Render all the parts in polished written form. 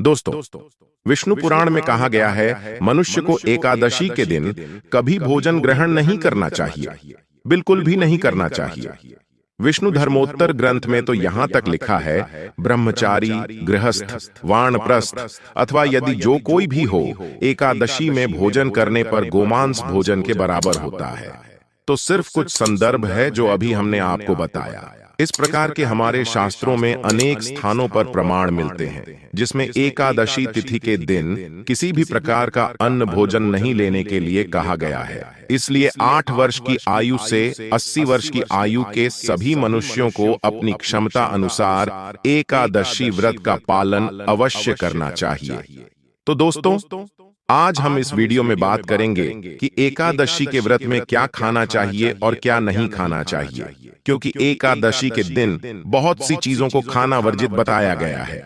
दोस्तों, विष्णु पुराण में कहा गया है मनुष्य को एकादशी के दिन कभी भोजन ग्रहण नहीं करना चाहिए, बिल्कुल भी नहीं करना चाहिए। विष्णु धर्मोत्तर ग्रंथ में तो यहां तक लिखा है ब्रह्मचारी, गृहस्थ, वानप्रस्थ अथवा यदि जो कोई भी हो, एकादशी में भोजन करने पर गोमांस भोजन के बराबर होता है। तो सिर्फ कुछ संदर्भ है जो अभी हमने आपको बताया। इस प्रकार के हमारे शास्त्रों में अनेक स्थानों पर प्रमाण मिलते हैं जिसमें एकादशी तिथि के दिन किसी भी प्रकार का अन्न भोजन नहीं लेने के लिए कहा गया है। इसलिए 8 वर्ष की आयु से 80 वर्ष की आयु के सभी मनुष्यों को अपनी क्षमता अनुसार एकादशी व्रत का पालन अवश्य करना चाहिए। तो दोस्तों, आज हम इस वीडियो में बात करेंगे कि एकादशी के व्रत में क्या खाना चाहिए और क्या नहीं खाना चाहिए, क्योंकि एकादशी के दिन बहुत सी चीजों को खाना वर्जित बताया गया है।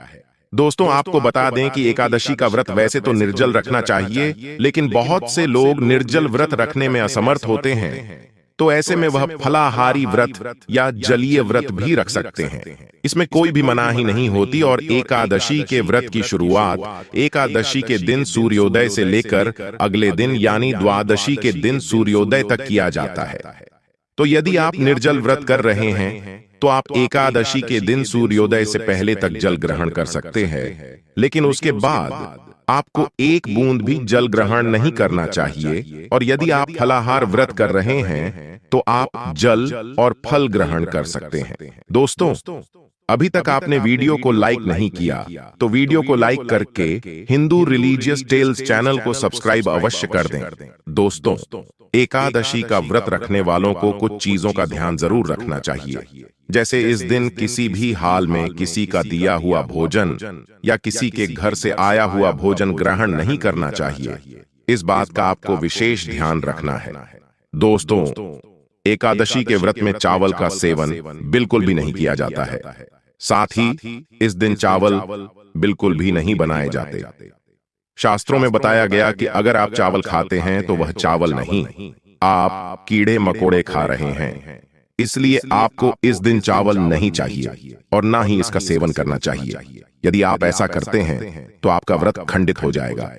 दोस्तों, आपको बता दें कि एकादशी का व्रत वैसे तो निर्जल रखना चाहिए, लेकिन बहुत से लोग निर्जल व्रत रखने में असमर्थ होते हैं, तो ऐसे में वह फलाहारी व्रत या जलीय व्रत भी रख सकते हैं। इसमें कोई भी मनाही नहीं होती और एकादशी के व्रत की शुरुआत एकादशी के दिन सूर्योदय से लेकर अगले दिन यानी द्वादशी के दिन सूर्योदय तक किया जाता है। तो यदि आप निर्जल व्रत कर रहे हैं तो आप एकादशी के दिन सूर्योदय से पहले तक जल ग्रहण कर सकते हैं, लेकिन उसके बाद आपको एक बूंद भी जल ग्रहण नहीं करना चाहिए। और यदि आप फलाहार व्रत कर रहे हैं तो आप जल और फल ग्रहण कर सकते हैं। दोस्तों, अभी तक आपने वीडियो को लाइक नहीं किया तो वीडियो को लाइक करके हिंदू रिलीजियस टेल्स चैनल को सब्सक्राइब अवश्य कर दें। दोस्तों, एकादशी का व्रत रखने वालों को कुछ चीजों का ध्यान जरूर रखना चाहिए, जैसे इस दिन किसी भी हाल में किसी का दिया हुआ भोजन या किसी के घर से आया हुआ भोजन ग्रहण नहीं करना चाहिए। इस बात का आपको विशेष ध्यान रखना है। दोस्तों, एकादशी के व्रत में चावल का सेवन बिल्कुल भी नहीं किया जाता है। साथ ही इस दिन चावल बिल्कुल भी नहीं बनाए जाते। शास्त्रों में बताया गया कि अगर आप चावल खाते हैं तो वह चावल नहीं, आप कीड़े मकोड़े खा रहे हैं। इसलिए आपको इस दिन चावल नहीं चाहिए और ना ही इसका सेवन करना चाहिए। यदि आप ऐसा करते हैं तो आपका व्रत खंडित हो जाएगा।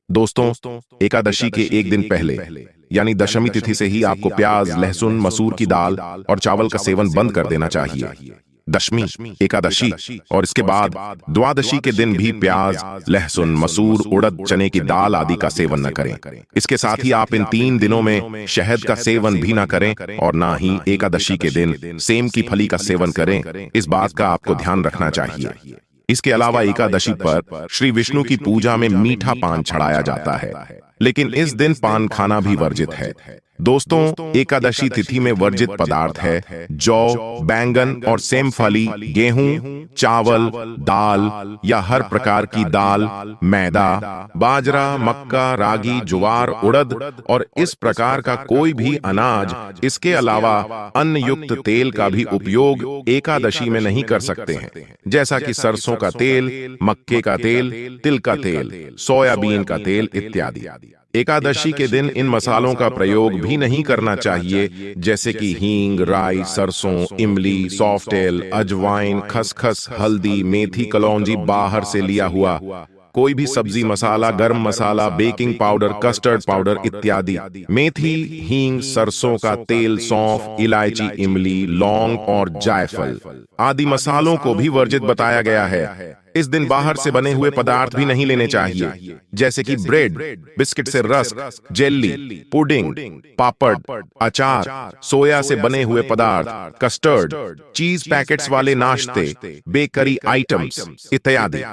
दोस्तों, एकादशी के एक दिन पहले यानी दशमी तिथि से ही आपको प्याज, लहसुन, मसूर की दाल और चावल का सेवन बंद कर देना चाहिए। दशमी, एकादशी और इसके बाद द्वादशी के दिन भी प्याज, लहसुन, मसूर, उड़द, चने की दाल आदि का सेवन न करें। इसके साथ ही आप इन 3 दिनों में शहद का सेवन भी न करें और ना ही एकादशी के दिन सेम की फली का सेवन करें। इस बात का आपको ध्यान रखना चाहिए। इसके अलावा एकादशी पर श्री विष्णु की पूजा में मीठा पान चढ़ाया जाता है, लेकिन इस दिन पान खाना भी वर्जित है। दोस्तों, एकादशी तिथि में वर्जित पदार्थ है जौ, बैंगन और सेमफली, गेहूं, चावल, दाल या हर प्रकार की दाल, मैदा, बाजरा, मक्का, रागी, ज्वार, उड़द और इस प्रकार का कोई भी अनाज। इसके अलावा अन्न युक्त तेल का भी उपयोग एकादशी में नहीं कर सकते हैं, जैसा कि सरसों का तेल, मक्के का तेल, तिल का तेल, सोयाबीन का तेल इत्यादि। एकादशी के दिन इन मसालों का प्रयोग भी नहीं करना चाहिए, जैसे कि हींग, राई, सरसों, इमली, सॉफ्टेल, अजवाइन, खसखस, हल्दी, मेथी, कलौंजी, बाहर से लिया हुआ कोई भी सब्जी मसाला, गरम मसाला, बेकिंग पाउडर, कस्टर्ड पाउडर इत्यादि। मेथी, हींग, सरसों का तेल, सौंफ, इलायची, इमली, लौंग और जायफल आदि मसालों को भी वर्जित बताया गया है। इस दिन बाहर से बने हुए पदार्थ भी नहीं लेने चाहिए, जैसे कि ब्रेड, बिस्किट से रस्क, जेली, पुडिंग, पापड़, अचार, सोया से बने हुए पदार्थ, कस्टर्ड, चीज पैकेट्स वाले नाश्ते, बेकरी आइटम्स इत्यादि।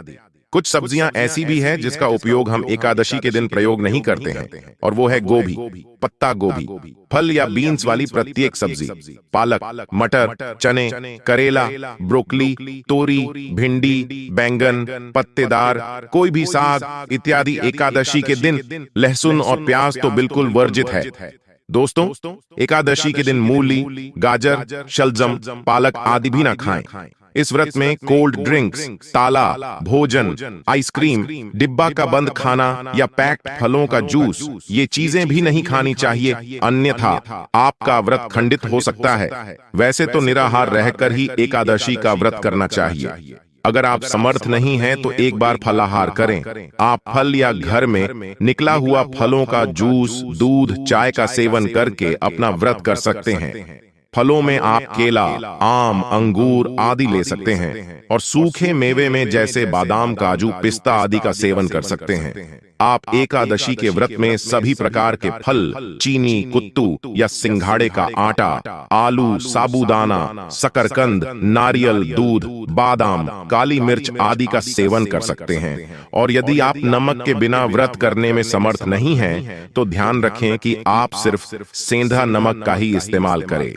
कुछ सब्जियां ऐसी भी हैं जिसका उपयोग हम एकादशी के दिन प्रयोग नहीं करते हैं, और वो है गोभी, पत्ता गोभी, फल या बीन्स वाली प्रत्येक सब्जी, पालक, मटर, चने, करेला, ब्रोकली, तोरी, भिंडी, बैंगन, पत्तेदार कोई भी साग इत्यादि एकादशी के दिन लहसुन और प्याज तो बिल्कुल वर्जित है। दोस्तों, एकादशी के दिन मूली, गाजर, शलजम, पालक आदि भी ना खाएं। इस व्रत में कोल्ड ड्रिंक्स, ताला भोजन, आइसक्रीम, डिब्बा का बंद खाना या पैक्ड फलों का जूस, ये चीजें भी नहीं खानी चाहिए, अन्यथा आपका व्रत खंडित हो सकता है। वैसे तो निराहार रहकर ही एकादशी का व्रत करना चाहिए। अगर आप समर्थ नहीं हैं तो एक बार फलाहार करें। आप फल या घर में निकला हुआ फलों का जूस, दूध, चाय का सेवन करके अपना व्रत कर सकते हैं। फलों में आप केला, आम, अंगूर आदि ले सकते हैं और सूखे मेवे में जैसे बादाम, काजू, पिस्ता आदि का सेवन कर सकते हैं। आप एकादशी के व्रत में सभी प्रकार के फल, चीनी, कुत्तू या सिंघाड़े का आटा, आलू, साबूदाना, शकरकंद, नारियल, दूध, बादाम, काली मिर्च आदि का सेवन कर सकते हैं। और यदि आप नमक के बिना व्रत करने में समर्थ नहीं हैं, तो ध्यान रखें कि आप सिर्फ सेंधा नमक का ही इस्तेमाल करें।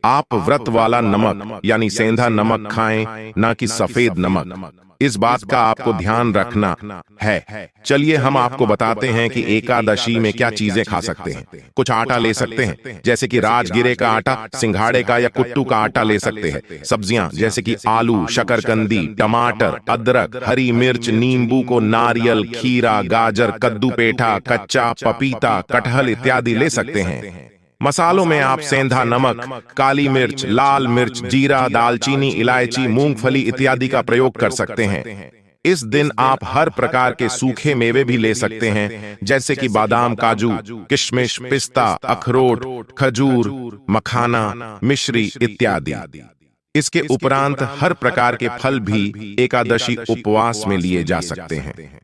आप व्रत वाला नमक यानी सेंधा नमक खाएं, ना कि सफेद नमक। इस बात का आपको ध्यान रखना है। चलिए हम आपको बताते हैं कि एकादशी में क्या चीजें खा सकते हैं। कुछ आटा ले सकते हैं, जैसे कि राजगिरे का आटा, सिंघाड़े का या कुट्टू का आटा ले सकते हैं। सब्जियां जैसे कि आलू, शकरकंदी, टमाटर, अदरक, हरी मिर्च, नींबू को नारियल, खीरा, गाजर, कद्दू पेठा, कच्चा पपीता, कटहल इत्यादि ले सकते हैं। मसालों में आप सेंधा नमक, काली मिर्च, लाल मिर्च, जीरा, दालचीनी, इलायची, मूंगफली इत्यादि का प्रयोग कर सकते हैं। इस दिन आप हर प्रकार के सूखे मेवे भी ले सकते हैं, जैसे कि बादाम, काजू, किशमिश, पिस्ता, अखरोट, खजूर, मखाना, मिश्री इत्यादि। इसके उपरांत हर प्रकार के फल भी एकादशी उपवास में लिए जा सकते हैं।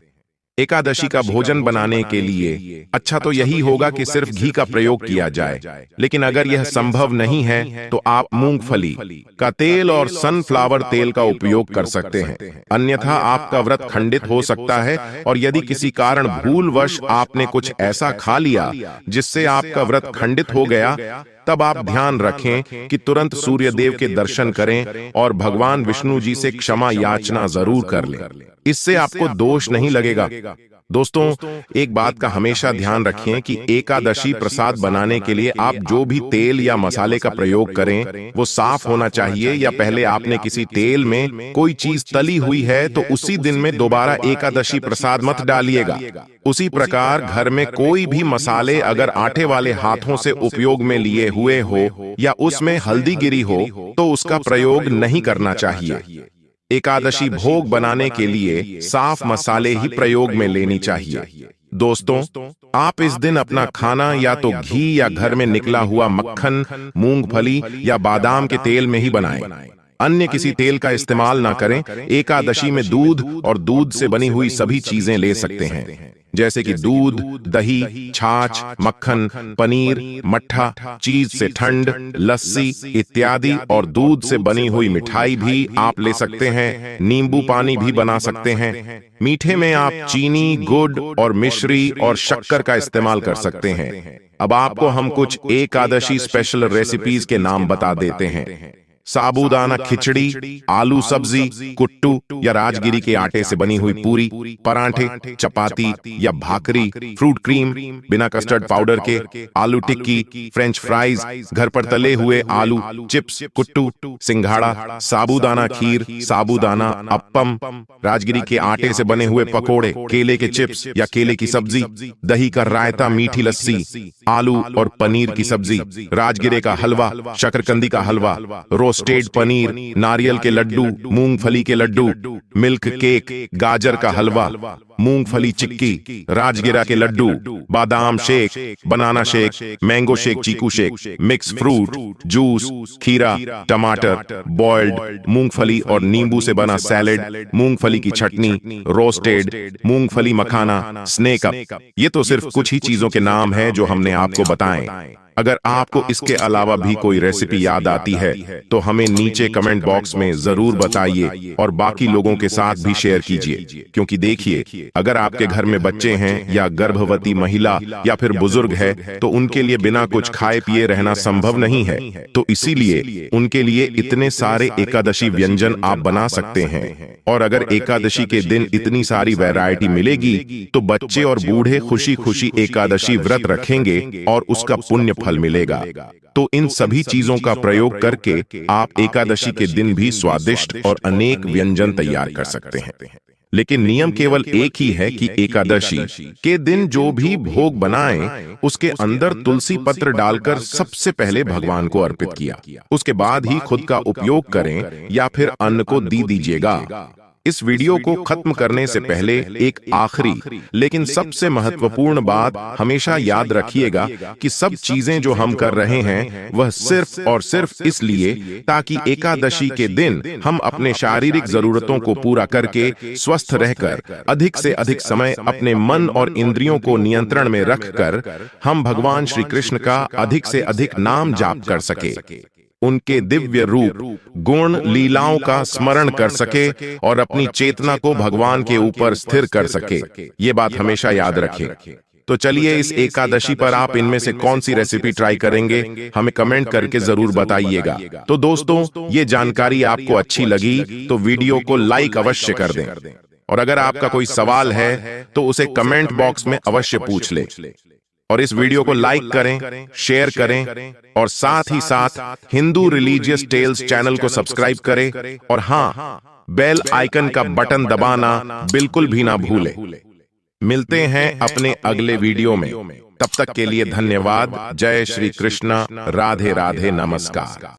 एकादशी का भोजन बनाने के लिए अच्छा तो यही होगा कि सिर्फ घी का प्रयोग किया जाए, लेकिन अगर यह संभव नहीं है तो आप मूंगफली का तेल और सनफ्लावर तेल का उपयोग कर सकते हैं। अन्यथा आपका व्रत खंडित हो सकता है, और यदि किसी कारण भूलवश आपने कुछ ऐसा खा लिया जिससे आपका व्रत खंडित हो गया, तब आप ध्यान रखें कि तुरंत सूर्य देव के दर्शन करें और भगवान विष्णु जी से क्षमा याचना जरूर कर लें। इससे आपको दोष नहीं लगेगा। दोस्तों, एक बात का हमेशा ध्यान रखें कि एकादशी प्रसाद बनाने के लिए आप जो भी तेल या मसाले का प्रयोग करें वो साफ होना चाहिए, या पहले आपने किसी तेल में कोई चीज तली हुई है तो उसी दिन में दोबारा एकादशी प्रसाद मत डालिएगा। उसी प्रकार घर में कोई भी मसाले अगर आटे वाले हाथों से उपयोग में लिए हुए हो या उसमें हल्दी गिरी हो तो उसका प्रयोग नहीं करना चाहिए। एकादशी भोग बनाने के लिए साफ मसाले ही प्रयोग में लेनी चाहिए। दोस्तों, आप इस दिन अपना खाना या तो घी या घर में निकला हुआ मक्खन, मूंगफली या बादाम के तेल में ही बनाएं। अन्य किसी तेल का इस्तेमाल ना करें। एकादशी में दूध और दूध से बनी हुई सभी चीजें ले सकते हैं, जैसे कि दूध, दही, छाछ, मक्खन, पनीर, मट्ठा, चीज से ठंड, लस्सी इत्यादि, और दूध से बनी हुई मिठाई भी आप ले सकते हैं। नींबू पानी भी बना सकते हैं। मीठे में आप चीनी, गुड़ और मिश्री और शक्कर का इस्तेमाल कर सकते हैं। अब आपको हम कुछ एकादशी स्पेशल रेसिपीज के नाम बता देते हैं। साबूदाना खिचड़ी, आलू सब्जी, कुट्टू या राजगिरी के आटे से बनी हुई पूरी, परांठे, चपाती या भाकरी, फ्रूट क्रीम बिना कस्टर्ड पाउडर के, आलू टिक्की, फ्रेंच फ्राइज, घर पर तले हुए आलू चिप्स, कुट्टू, सिंघाड़ा, साबूदाना खीर, साबूदाना अप्पम, राजगिरी के आटे से बने हुए पकोड़े, केले के चिप्स या केले की सब्जी, दही का रायता, मीठी लस्सी, आलू और पनीर की सब्जी, राजगिरे का हलवा, शकरकंदी का हलवा, रोस्टेड पनीर, नारियल के लड्डू, मूंगफली के लड्डू, मिल्क केक, गाजर का हलवा, मूंगफली चिक्की, राजगिरा के लड्डू, बादाम shake, banana shake, mango shake, चीकू शेक, मिक्स फ्रूट जूस, खीरा, टमाटर, बॉइल्ड मूंगफली और नींबू से बना सैलेड, मूंगफली की चटनी, रोस्टेड मूंगफली मखाना, स्नेक अप। ये तो सिर्फ कुछ ही चीजों के नाम हैं जो हमने आपको बताएं। अगर आपको इसके अलावा भी कोई रेसिपी याद आती है तो हमें नीचे कमेंट बॉक्स में जरूर बताइए और बाकी लोगों के साथ भी शेयर कीजिए, क्योंकि देखिए, अगर आपके घर में बच्चे हैं या गर्भवती महिला या फिर बुजुर्ग है तो उनके लिए बिना कुछ खाए पिए रहना संभव नहीं है। तो इसीलिए उनके लिए इतने सारे एकादशी व्यंजन आप बना सकते हैं। और अगर एकादशी के दिन इतनी सारी वैरायटी मिलेगी तो बच्चे और बूढ़े खुशी खुशी एकादशी व्रत रखेंगे और उसका पुण्य फल मिलेगा। तो इन सभी चीजों का प्रयोग करके आप एकादशी के दिन भी स्वादिष्ट और अनेक व्यंजन तैयार कर सकते हैं। लेकिन नियम केवल एक ही है कि एकादशी के दिन जो भी भोग बनाएं उसके अंदर तुलसी पत्र डालकर सबसे पहले भगवान को अर्पित किया, उसके बाद ही खुद का उपयोग करें या फिर अन्न को दे दीजिएगा। इस वीडियो को खत्म करने से पहले एक आखिरी लेकिन सबसे महत्वपूर्ण बात हमेशा याद रखिएगा कि सब चीजें जो हम कर रहे हैं वह सिर्फ और सिर्फ इसलिए ताकि एकादशी के दिन हम अपने शारीरिक जरूरतों को पूरा करके स्वस्थ रहकर अधिक से अधिक समय अपने मन और इंद्रियों को नियंत्रण में रखकर हम भगवान श्री कृष्ण का अधिक से अधिक नाम जाप कर सके, उनके दिव्य रूप गुण लीलाओं का स्मरण कर सके और अपनी चेतना को भगवान के ऊपर स्थिर कर सके। ये बात हमेशा याद रखें। तो चलिए इस एकादशी पर आप इनमें से कौन सी रेसिपी ट्राई करेंगे, हमें कमेंट करके जरूर बताइएगा। तो दोस्तों, ये जानकारी आपको अच्छी लगी तो वीडियो को लाइक अवश्य कर दें, और अगर आपका कोई सवाल है तो उसे कमेंट बॉक्स में अवश्य पूछ लें। और इस वीडियो को लाइक करें, शेयर करें और साथ ही साथ हिंदू रिलीजियस टेल्स चैनल को सब्सक्राइब करें, और हाँ, बेल आइकन का बटन दबाना बिल्कुल भी ना भूलें। मिलते हैं अपने अगले वीडियो में, तब तक के लिए धन्यवाद। जय श्री कृष्णा, राधे राधे, नमस्कार।